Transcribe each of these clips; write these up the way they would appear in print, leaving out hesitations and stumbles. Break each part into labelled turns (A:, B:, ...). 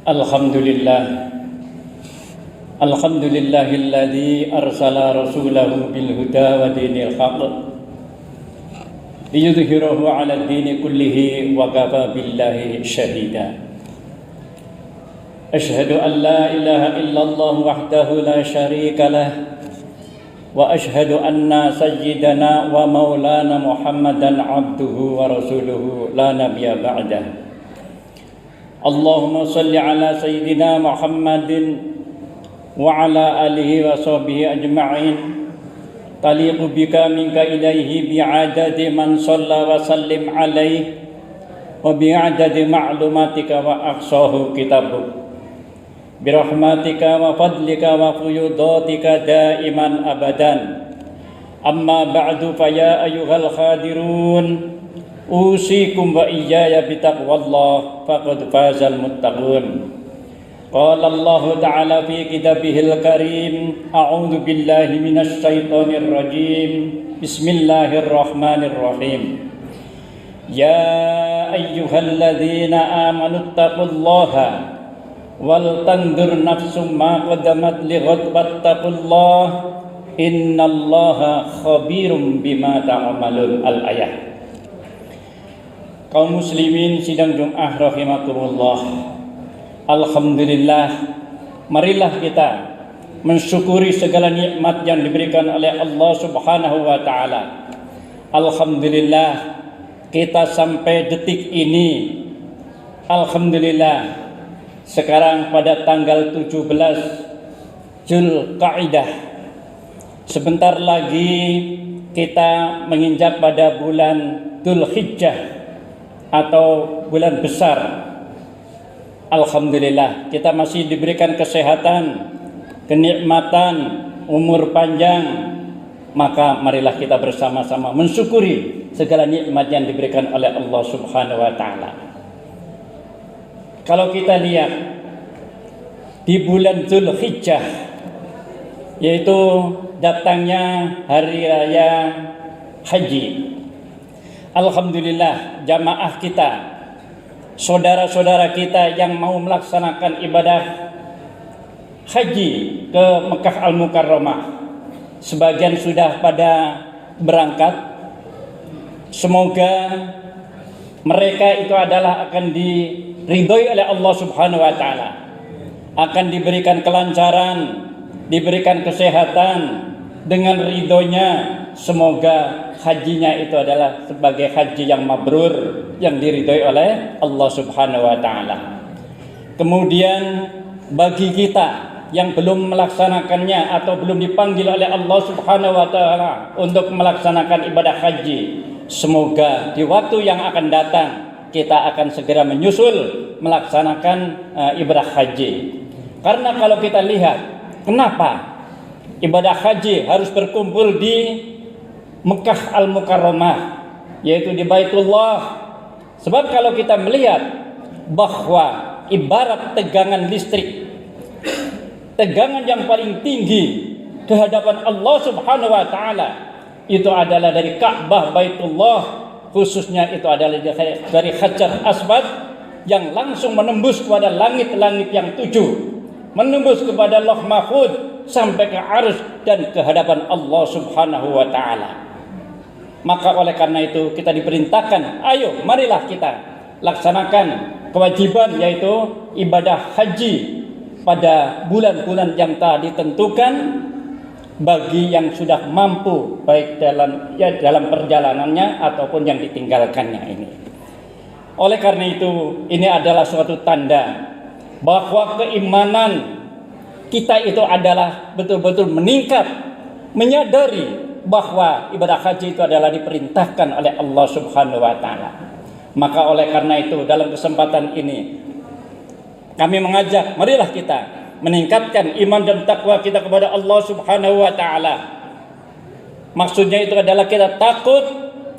A: Alhamdulillah. Alhamdulillahilladzi arsala rasulahu bil huda wa dinil haqq liyudhhirahu 'ala ad-dini kullihi wa kafa billahi syahida. Asyhadu an la ilaha illallah wahdahu la syarika lah wa asyhadu anna sayyidana wa maulana Muhammadan abduhu wa rasuluhu la nabiyya ba'dah. Allahumma salli ala sayyidina Muhammadin wa ala alihi wa sahbihi ajma'in taliqu bika minka ilaihi bi'adadi man salla wa sallim alaihi wa bi'adadi ma'lumatika wa aqsahu kitabuk birahmatika wa fadlika wa fuyudatika daiman abadan. Amma ba'du fa ya ayyuhal khadirun usikum wa iyaya bitaqwallah faqad fazal muttaqun. Qala Allah ta'ala fi kitabihil karim a'udzu billahi minasy syaithanir rajim. Bismillahirrahmanirrahim. Ya ayyuhalladzina amanu taqullaha wal tandur nafsum ma qaddamat lighad wattaqullah innallaha khabirum bima ta'malun. Al-ayah. Kaum muslimin sidang Jumat rahimakumullah. Alhamdulillah, marilah kita mensyukuri segala nikmat yang diberikan oleh Allah Subhanahu wa taala. Alhamdulillah, kita sampai detik ini, alhamdulillah, sekarang pada tanggal 17 Zulqa'dah. Sebentar lagi kita menginjak pada bulan Dzulhijjah atau bulan besar. Alhamdulillah, kita masih diberikan kesehatan, kenikmatan, umur panjang. Maka marilah kita bersama-sama mensyukuri segala nikmat yang diberikan oleh Allah Subhanahu wa taala. Kalau kita lihat di bulan Dzulhijjah, yaitu datangnya hari raya haji. Alhamdulillah, jamaah kita, saudara-saudara kita yang mau melaksanakan ibadah haji ke Mekah Al-Mukarramah, sebagian sudah pada berangkat. Semoga mereka itu adalah akan diridhoi oleh Allah Subhanahu wa taala, akan diberikan kelancaran, diberikan kesehatan dengan ridhonya. Semoga hajinya itu adalah sebagai haji yang mabrur, yang diridhoi oleh Allah Subhanahu wa taala. Kemudian bagi kita yang belum melaksanakannya atau belum dipanggil oleh Allah Subhanahu wa taala untuk melaksanakan ibadah haji, semoga di waktu yang akan datang kita akan segera menyusul melaksanakan ibadah haji. Karena kalau kita lihat, kenapa ibadah haji harus berkumpul di Mekah Al-Mukarramah, yaitu di Baitullah? Sebab kalau kita melihat bahwa ibarat tegangan listrik, tegangan yang paling tinggi ke hadapan Allah Subhanahu wa taala itu adalah dari Ka'bah Baitullah, khususnya itu adalah dari Hajar Aswad yang langsung menembus kepada langit-langit yang 7, menembus kepada Lauh Mahfuz sampai ke Arsy dan ke hadapan Allah Subhanahu wa taala. Maka oleh karena itu kita diperintahkan, ayo marilah kita laksanakan kewajiban, yaitu ibadah haji pada bulan-bulan yang telah ditentukan bagi yang sudah mampu, baik dalam perjalanannya ataupun yang ditinggalkannya ini. Oleh karena itu, ini adalah suatu tanda bahwa keimanan kita itu adalah betul-betul meningkat, menyadari bahwa ibadah haji itu adalah diperintahkan oleh Allah Subhanahu wa taala. Maka oleh karena itu dalam kesempatan ini kami mengajak, marilah kita meningkatkan iman dan takwa kita kepada Allah Subhanahu wa taala. Maksudnya itu adalah kita takut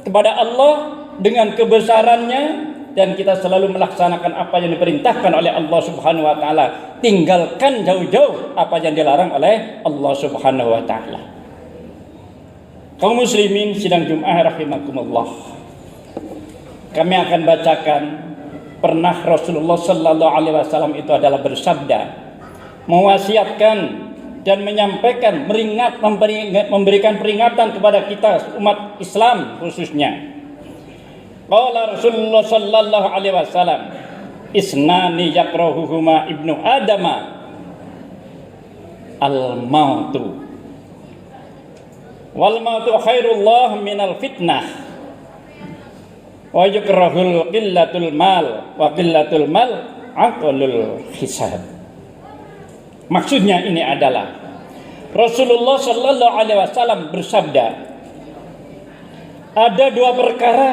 A: kepada Allah dengan kebesarannya dan kita selalu melaksanakan apa yang diperintahkan oleh Allah Subhanahu wa taala, tinggalkan jauh-jauh apa yang dilarang oleh Allah Subhanahu wa taala. Kaum muslimin sidang Jumat rahimakumullah, kami akan bacakan pernah Rasulullah sallallahu alaihi wasallam itu adalah bersabda, mewasiatkan dan menyampaikan, memberikan peringatan kepada kita umat Islam khususnya. Qala Rasulullah sallallahu alaihi wasallam, isnani yakrahuhuma ibnu adama al-mautu wal mautu khairullah minal fitnah wa yukrahul qillatul mal wa qillatul mal aqlul hisab. Maksudnya ini adalah Rasulullah sallallahu alaihi wasallam bersabda, ada dua perkara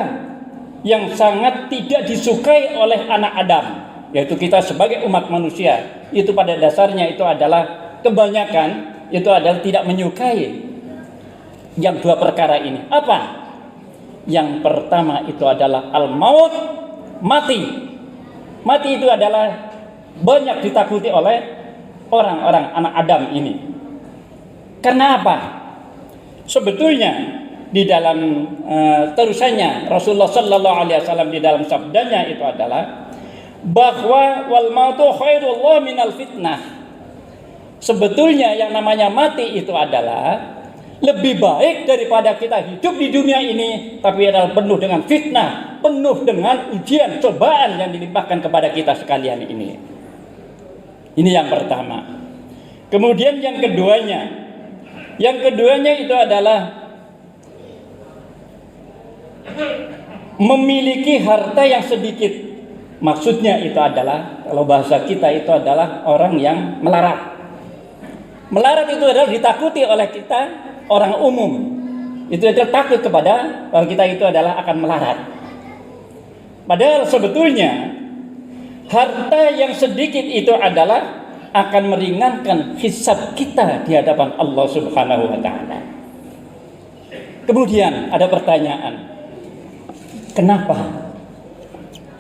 A: yang sangat tidak disukai oleh anak Adam, yaitu kita sebagai umat manusia. Itu pada dasarnya itu adalah kebanyakan itu adalah tidak menyukai yang dua perkara ini. Apa? Yang pertama itu adalah al-maut, mati. Mati itu adalah banyak ditakuti oleh orang-orang anak Adam ini. Karena apa? Sebetulnya di dalam terusannya Rasulullah sallallahu alaihi wasallam di dalam sabdanya itu adalah bahwa wal mautu khairullah minal fitnah. Sebetulnya yang namanya mati itu adalah lebih baik daripada kita hidup di dunia ini, tapi adalah penuh dengan fitnah, penuh dengan ujian, cobaan yang dilimpahkan kepada kita sekalian ini. Ini yang pertama. Kemudian yang keduanya itu adalah memiliki harta yang sedikit. Maksudnya itu adalah, kalau bahasa kita itu adalah orang yang melarat. Melarat itu adalah ditakuti oleh kita, orang umum. Itu adalah takut kepada bahwa kita itu adalah akan melarat. Padahal sebetulnya harta yang sedikit itu adalah akan meringankan hisab kita di hadapan Allah Subhanahu wa taala. Kemudian ada pertanyaan, kenapa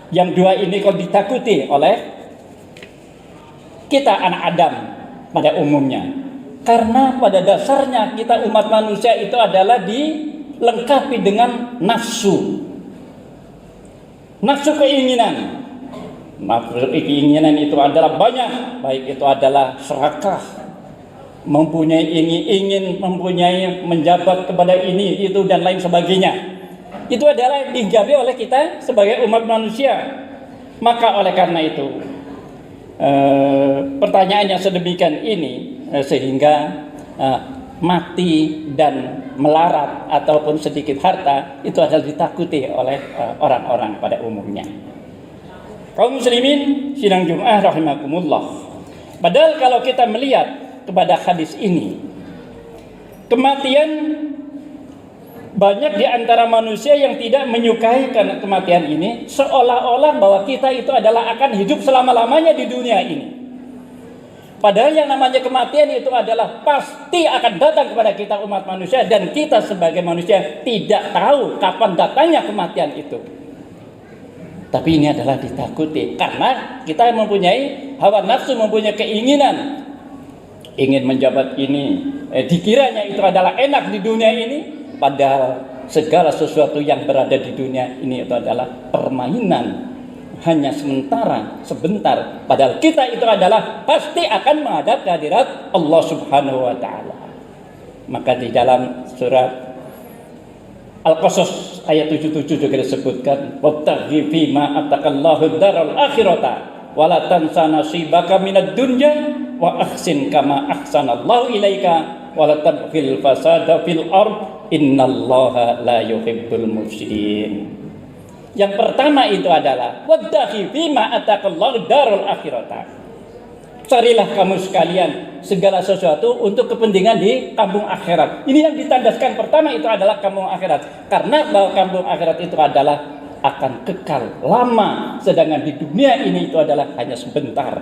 A: yang dua ini kok ditakuti oleh kita anak Adam pada umumnya? Karena pada dasarnya kita umat manusia itu adalah dilengkapi dengan nafsu. Nafsu keinginan. Nafsu keinginan itu adalah banyak, baik itu adalah serakah, mempunyai ingin mempunyai menjabat kepada ini itu dan lain sebagainya. Itu adalah dihijabi oleh kita sebagai umat manusia. Maka oleh karena itu pertanyaan yang sedemikian ini sehingga mati dan melarat ataupun sedikit harta itu adalah ditakuti oleh orang-orang pada umumnya. Kaum muslimin sidang Jumat rahimakumullah. Padahal kalau kita melihat kepada hadis ini, kematian banyak di antara manusia yang tidak menyukai karena kematian ini, seolah-olah bahwa kita itu adalah akan hidup selama-lamanya di dunia ini. Padahal yang namanya kematian itu adalah pasti akan datang kepada kita umat manusia, dan kita sebagai manusia tidak tahu kapan datangnya kematian itu. Tapi ini adalah ditakuti karena kita mempunyai hawa nafsu, mempunyai keinginan ingin menjabat ini, dikiranya itu adalah enak di dunia ini, padahal segala sesuatu yang berada di dunia ini itu adalah permainan, hanya sebentar. Padahal kita itu adalah pasti akan menghadap kehadirat Allah Subhanahu wa taala. Maka di dalam surat Al-Qasas ayat 77 juga disebutkan, "Wabtaghi fima atakallahu daral akhirata wa la tansa nasibaka minad dunya wa ahsin kama ahsanallahu ilaika wa la tabghil fasada fil ard innallaha la yuhibbul mufsidin." Yang pertama itu adalah waddahi bima atakallahu darul akhirata. Carilah kamu sekalian segala sesuatu untuk kepentingan di kampung akhirat. Ini yang ditandaskan pertama itu adalah kampung akhirat. Karena bahwa kampung akhirat itu adalah akan kekal lama, sedangkan di dunia ini itu adalah hanya sebentar.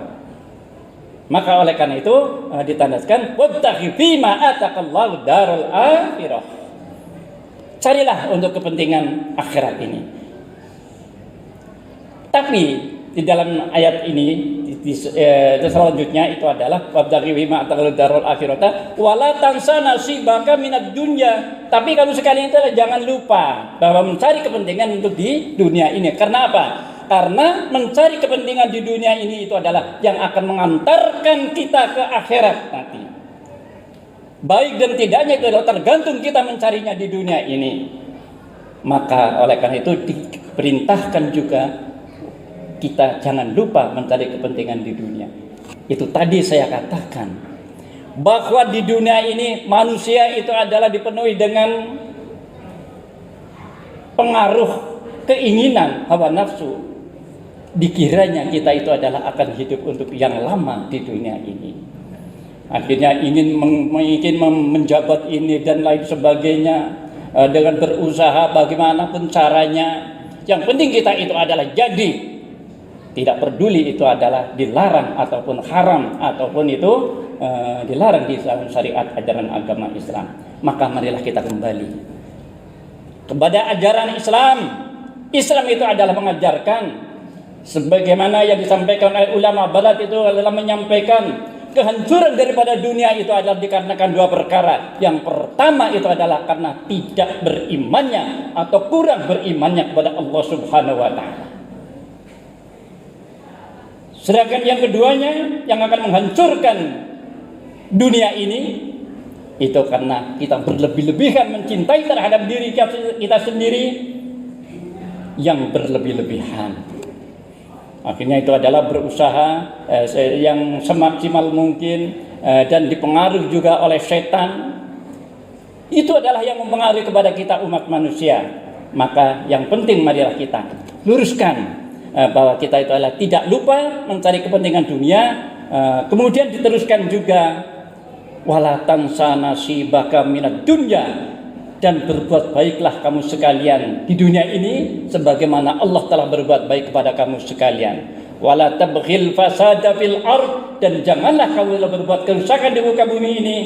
A: Maka oleh karena itu ditandaskan waddahi bima atakallahu darul akhirah. Carilah untuk kepentingan akhirat ini. Tapi di dalam ayat ini selanjutnya itu adalah wabtaghi bima atakallahu darul akhirata wala tansa nasibaka minad dunya. Tapi kamu sekalian itu jangan lupa bahwa mencari kepentingan untuk di dunia ini. Karena apa? karena mencari kepentingan di dunia ini itu adalah yang akan mengantarkan kita ke akhirat nanti. Baik dan tidaknya itu adalah tergantung kita mencarinya di dunia ini. Maka oleh karena itu diperintahkan juga kita jangan lupa mencari kepentingan di dunia. Itu tadi saya katakan bahwa di dunia ini manusia itu adalah dipenuhi dengan pengaruh keinginan hawa nafsu. Dikiranya kita itu adalah akan hidup untuk yang lama di dunia ini. Akhirnya ingin menjabat ini dan lain sebagainya, dengan berusaha bagaimanapun caranya. Yang penting kita itu adalah jadi. Tidak peduli itu adalah dilarang ataupun haram ataupun itu dilarang di dalam syariat ajaran agama Islam. Maka marilah kita kembali kepada ajaran Islam. Islam itu adalah mengajarkan sebagaimana yang disampaikan oleh ulama barat itu adalah menyampaikan kehancuran daripada dunia itu adalah dikarenakan dua perkara. Yang pertama itu adalah karena tidak berimannya atau kurang berimannya kepada Allah Subhanahu wa taala. Sedangkan yang keduanya yang akan menghancurkan dunia ini itu karena kita berlebih-lebihan mencintai terhadap diri kita sendiri yang berlebih-lebihan. Akhirnya itu adalah berusaha yang semaksimal mungkin dan dipengaruhi juga oleh setan. Itu adalah yang mempengaruhi kepada kita umat manusia. Maka yang penting marilah kita luruskan bahwa kita itu adalah tidak lupa mencari kepentingan dunia. Kemudian diteruskan juga wala tansa nasibaka minad dunya, dan berbuat baiklah kamu sekalian di dunia ini sebagaimana Allah telah berbuat baik kepada kamu sekalian. Wala tabghil fasada fil ard, dan janganlah kamu berbuat kerusakan di muka bumi ini,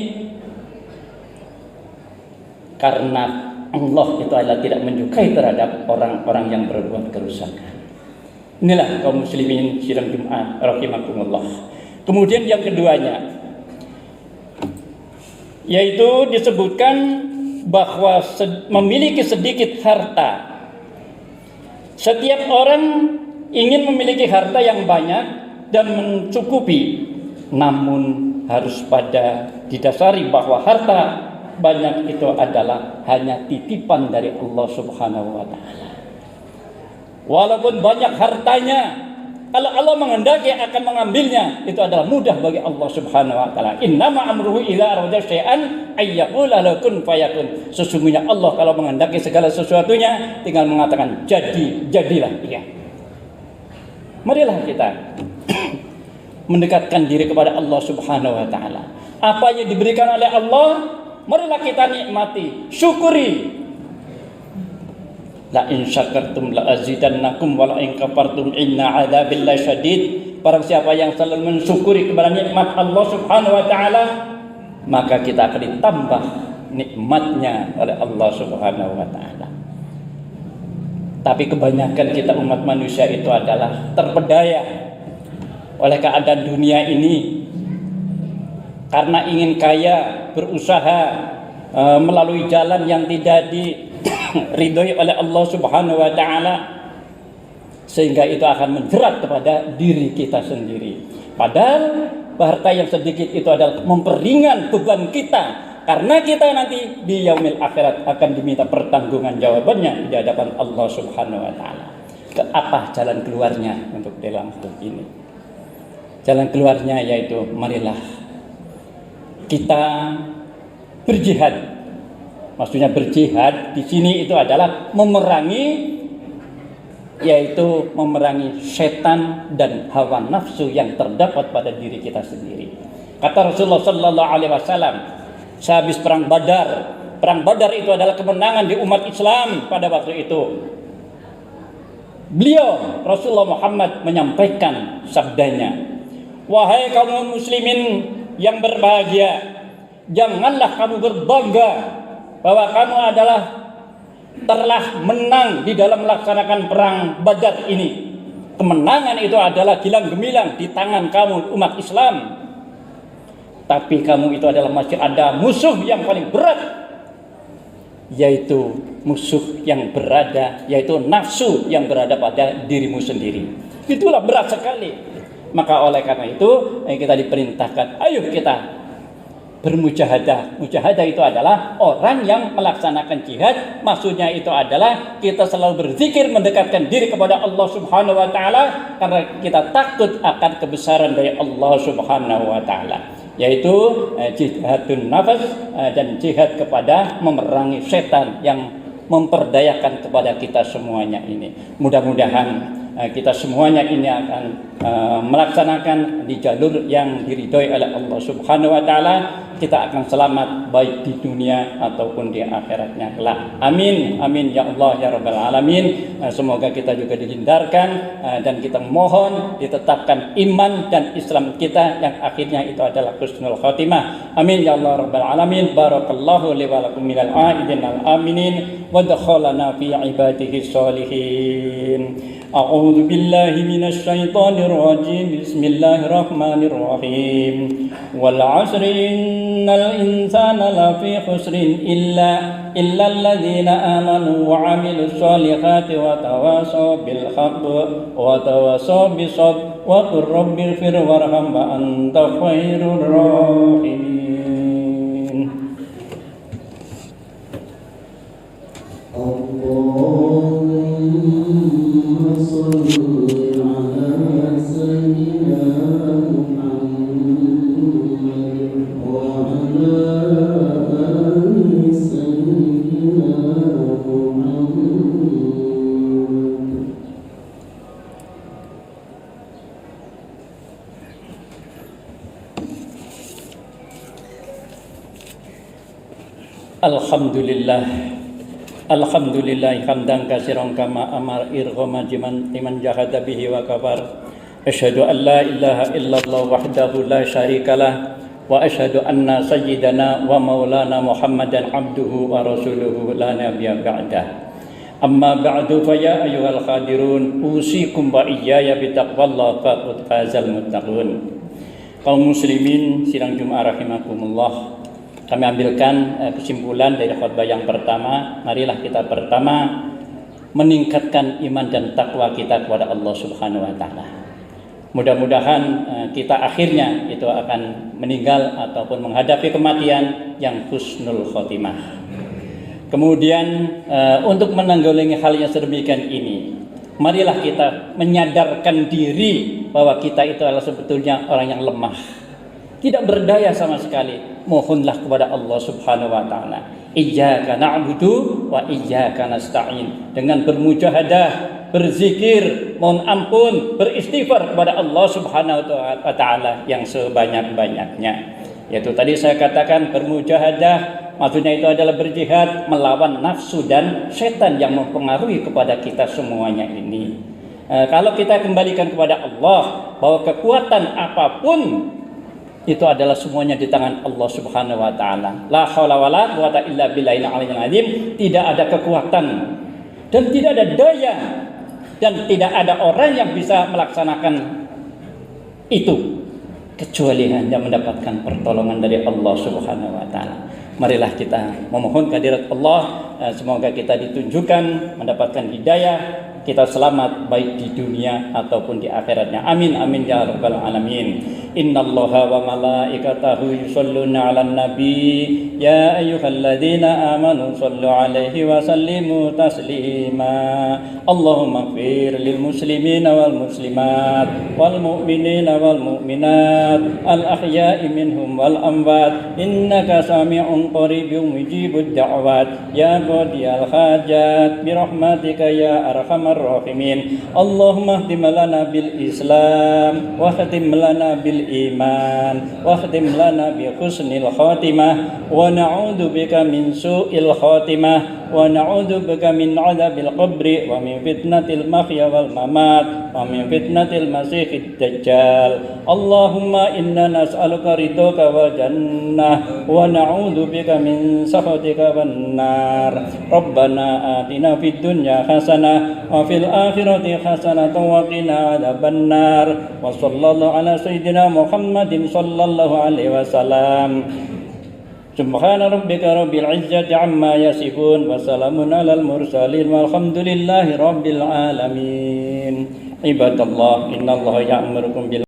A: karena Allah itu adalah tidak menyukai terhadap orang-orang yang berbuat kerusakan. Inilah kaum muslimin sidang Jumat rahimakumullah. Kemudian yang keduanya yaitu disebutkan bahwa memiliki sedikit harta. Setiap orang ingin memiliki harta yang banyak dan mencukupi, namun harus pada didasari bahwa harta banyak itu adalah hanya titipan dari Allah Subhanahu wa taala. Walaupun banyak hartanya, kalau Allah menghendaki akan mengambilnya, itu adalah mudah bagi Allah Subhanahu wa taala. Innama amruhu idza arada syai'an ayyaqula lahu kun fayakun. Sesungguhnya Allah kalau menghendaki segala sesuatunya tinggal mengatakan jadilah dia. Marilah kita mendekatkan diri kepada Allah Subhanahu wa taala. Apa yang diberikan oleh Allah, marilah kita nikmati, syukuri. La in syakartum la azidannakum wa la in kafartum inna adzabillahi syadid. Barang siapa yang selalu mensyukuri kepada nikmat Allah Subhanahu wa taala, maka kita akan ditambah nikmatnya oleh Allah Subhanahu wa taala. Tapi kebanyakan kita umat manusia itu adalah terpedaya oleh keadaan dunia ini, karena ingin kaya, berusaha melalui jalan yang tidak diridhoi oleh Allah Subhanahu wa taala, sehingga itu akan menjerat kepada diri kita sendiri. Padahal harta yang sedikit itu adalah memperingan beban kita, karena kita nanti di yaumil akhirat akan diminta pertanggungan jawabannya di hadapan Allah Subhanahu wa taala. Ke apa jalan keluarnya untuk dalam hidup ini? Jalan keluarnya yaitu marilah kita berjihad. Maksudnya berjihad di sini itu adalah memerangi, yaitu memerangi setan dan hawa nafsu yang terdapat pada diri kita sendiri. Kata Rasulullah sallallahu alaihi wasallam sehabis perang Badar. Perang Badar itu adalah kemenangan di umat Islam pada waktu itu. Beliau Rasulullah Muhammad menyampaikan sabdanya, "Wahai kaum muslimin yang berbahagia, janganlah kamu berbangga bahwa kamu adalah telah menang di dalam melaksanakan perang Badar ini. Kemenangan itu adalah gilang gemilang di tangan kamu umat Islam. Tapi kamu itu adalah masih ada musuh yang paling berat, yaitu musuh yang berada, yaitu nafsu yang berada pada dirimu sendiri. Itulah berat sekali. Maka oleh karena itu kita diperintahkan, ayo kita bermujahadah. Mujahadah itu adalah orang yang melaksanakan jihad. Maksudnya itu adalah kita selalu berzikir, mendekatkan diri kepada Allah Subhanahu wa taala karena kita takut akan kebesaran dari Allah Subhanahu wa taala, yaitu jihadun nafas dan jihad kepada memerangi setan yang memperdayakan kepada kita semuanya ini. Mudah-mudahan kita semuanya ini akan melaksanakan di jalur yang diridhoi oleh Allah Subhanahu wa taala. Kita akan selamat baik di dunia ataupun di akhiratnya kelak. Amin, amin ya Allah ya rabbal alamin. Semoga kita juga dihindarkan dan kita mohon ditetapkan iman dan Islam kita yang akhirnya itu adalah husnul khotimah. Amin ya Allah rabbal alamin. Barakallahu li wa lakum minal aidin al aminin wa dakhalana fi ibadihi sholihin. A'udzu billahi minasy syaithanir rajim. Bismillahirrahmanirrahim. Wal 'asri innal insana lafi khusrin illa alladziina aamanu wa 'amilus shalihati wa tawashaw bil haqqi wa tawashaw bis sabr wa qur rabbighfir warham wa anta khairur rahimin. Allahumma shalli ala sayyidina Alhamdulillah hamdan katsiran kama amar irghama liman jahada bihi wa kafar. Asyhadu an la ilaha illallah wahdahu la syarikalah wa asyhadu anna sayyidana wa maulana Muhammadan abduhu wa rasuluhu la nabiyya ba'dah. Amma ba'du fa ya ayyuhal khadirun usikum wa iyaya bitaqwallah faqad fazal muttaqun. Kaum muslimin sidang Jumat rahimakumullah. Kami ambilkan kesimpulan dari khutbah yang pertama. Marilah kita pertama meningkatkan iman dan takwa kita kepada Allah Subhanahu wa taala. Mudah-mudahan kita akhirnya itu akan meninggal ataupun menghadapi kematian yang husnul khotimah. Kemudian untuk menanggulangi hal yang sedemikian ini, marilah kita menyadarkan diri bahwa kita itu adalah sebetulnya orang yang lemah, tidak berdaya sama sekali. Mohonlah kepada Allah Subhanahu wa taala. Iyyaka na'budu wa iyyaka nasta'in. Dengan bermujahadah, berzikir, mohon ampun, beristighfar kepada Allah Subhanahu wa taala yang sebanyak-banyaknya. Yaitu tadi saya katakan bermujahadah, maksudnya itu adalah berjihad melawan nafsu dan setan yang mempengaruhi kepada kita semuanya ini. Kalau kita kembalikan kepada Allah bahwa kekuatan apapun itu adalah semuanya di tangan Allah Subhanahu wa taala. La haula wala quwata illa billahil aliyyil azim. Tidak ada kekuatan dan tidak ada daya dan tidak ada orang yang bisa melaksanakan itu kecuali hanya mendapatkan pertolongan dari Allah Subhanahu wa taala. Marilah kita memohon kehadirat Allah, semoga kita ditunjukkan mendapatkan hidayah, kita selamat baik di dunia ataupun di akhiratnya. Amin amin ya rabbal alamin. Innallaha wa malaikatahu yusholluna 'alan nabi ya ayyuhalladzina amanu shallu 'alaihi wa sallimu taslima. Allahumma ighfir lil muslimina wal muslimat wal mu'minina wal mu'minat al ahya'i minhum wal amwat innaka sami'un qaribun mujibud da'wat ya qadiyal hajat bi rahmatika ya arhamar rahimin. Allahumma khtim lana bil Islam wa khtim lana bil iman wa khtim lana bi husnil khatimah wa na'udzu bika min su'il khatimah wa na'udzu bika min 'adzabil qabri wa min fitnatil mahya wal mamat wa min fitnatil masiihid dajjal. Allahumma inna nas'aluka ridhaka wal jannah wa na'udzu bika min sakhatika wan nar. Rabbana atina fid dunya hasanah wa fil akhirati hasanatan wa qina adzaban nar. Wa sallallahu ala sayyidina Muhammadin sallallahu alaihi wasallam. Subhana rabbika rabbil izzati amma yasifun wa salamun alal mursalin walhamdulillahi rabbil alamin. Ibadallah, innallaha ya'murukum bil